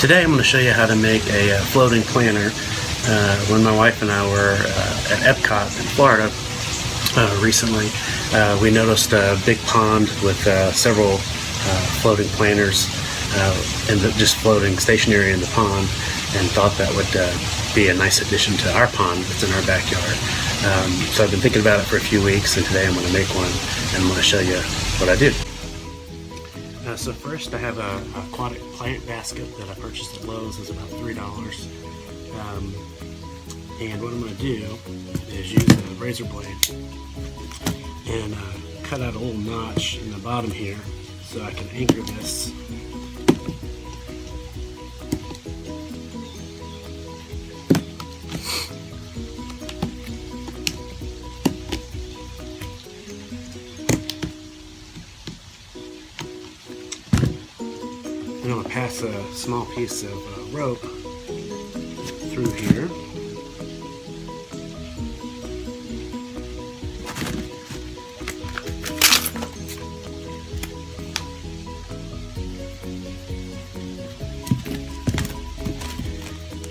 Today I'm going to show you how to make a floating planter. When my wife and I were at EPCOT in Florida recently, we noticed a big pond with several floating planters just floating stationary in the pond, and thought that would be a nice addition to our pond that's in our backyard. So I've been thinking about it for a few weeks, and today I'm going to make one and I'm going to show you what I do. So first I have a aquatic plant basket that I purchased at Lowe's. It's about $3. And what I'm going to do is use a razor blade and cut out a little notch in the bottom here so I can anchor this. And I'm going to pass a small piece of rope through here.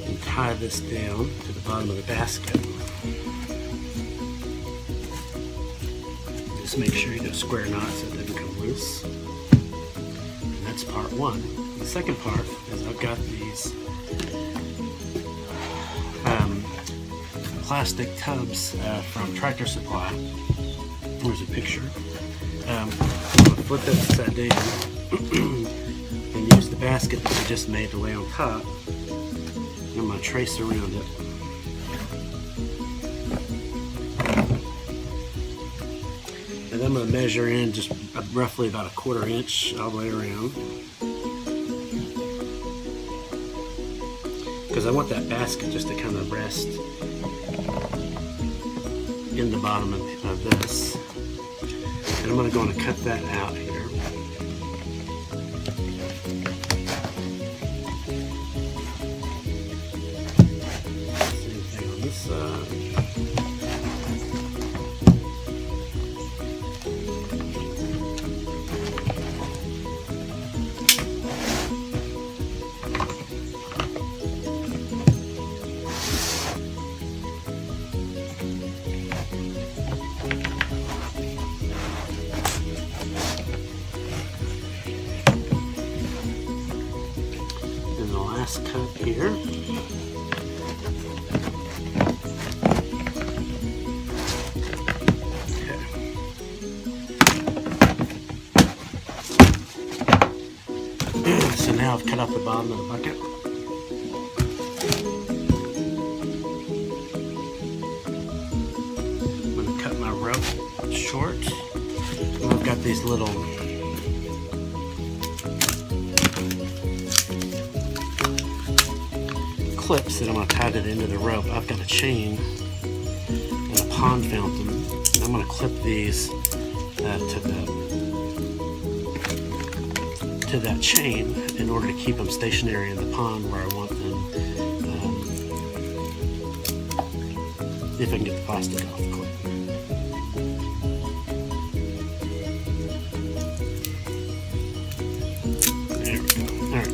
And tie this down to the bottom of the basket. Just make sure you do a square knot so it doesn't come loose. And that's part one. The second part is I've got these plastic tubs from Tractor Supply. Here's a picture. I'm going to flip it upside down and use the basket that we just made to lay on top. And I'm going to trace around it. And I'm going to measure in just roughly about a 1/4 inch all the way around, because I want that basket just to kind of rest in the bottom of this. And I'm going to cut that out here. Same thing on this side. Cut here. Okay. So now I've cut out the bottom of the bucket. I'm going to cut my rope short. And I've got these little clips that I'm going to tie to the end of the rope. I've got a chain and a pond fountain, and I'm going to clip these to that chain in order to keep them stationary in the pond where I want them, if I can get the plastic off the clip. There we go. All right.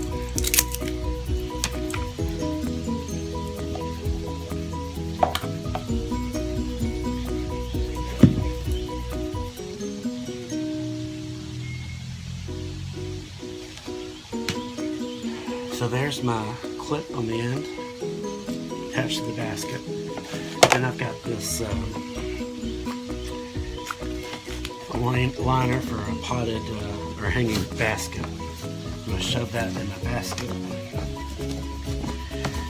So there's my clip on the end attached to the basket. And I've got this liner for a potted or hanging basket. I'm going to shove that in my basket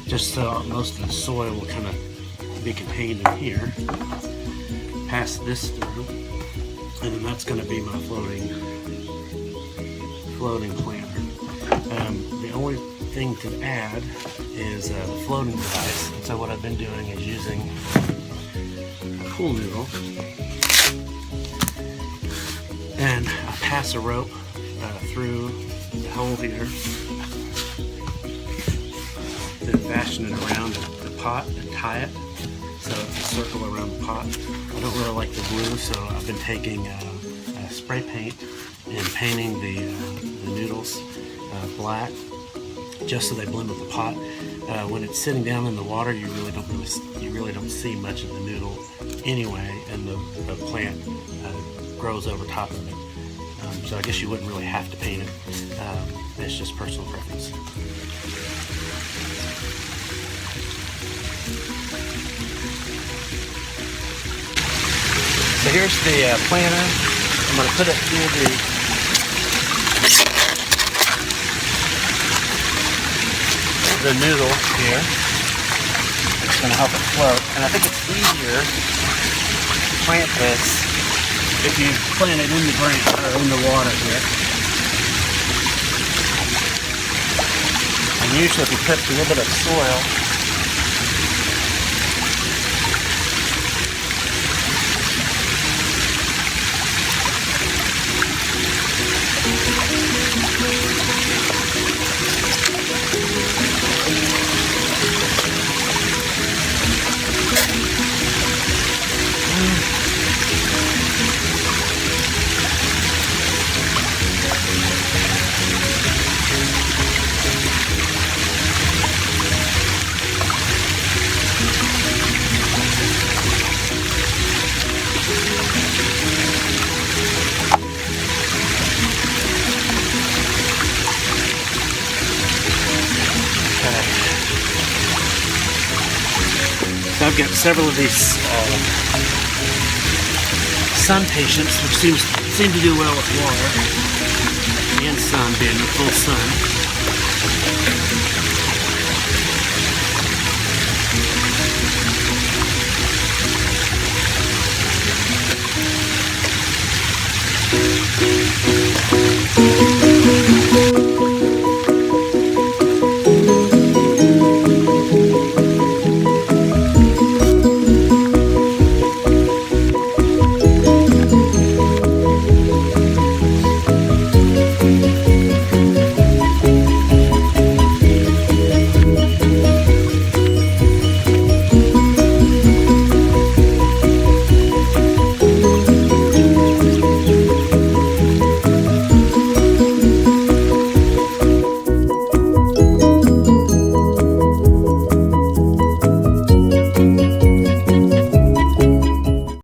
just so most of the soil will kind of be contained in here. Pass this through, and then that's going to be my floating planter. The only thing to add is the floating device. And so what I've been doing is using a pool noodle, and I pass a rope through the hole here, then fasten it around the pot and tie it so it's a circle around the pot. I don't really like the glue, so I've been taking spray paint and painting the noodles black just so they blend with the pot. When it's sitting down in the water, you really don't see much of the noodle anyway, and the plant grows over top of it. So I guess you wouldn't really have to paint it. It's just personal preference. So here's the planter. I'm going to put it through the noodle here. It's going to help it float. And I think it's easier to plant this if you plant it in the ground or in the water here. And usually if you put a little bit of soil, so I've got several of these sun patients, which seem to do well with water and sun, being in full sun.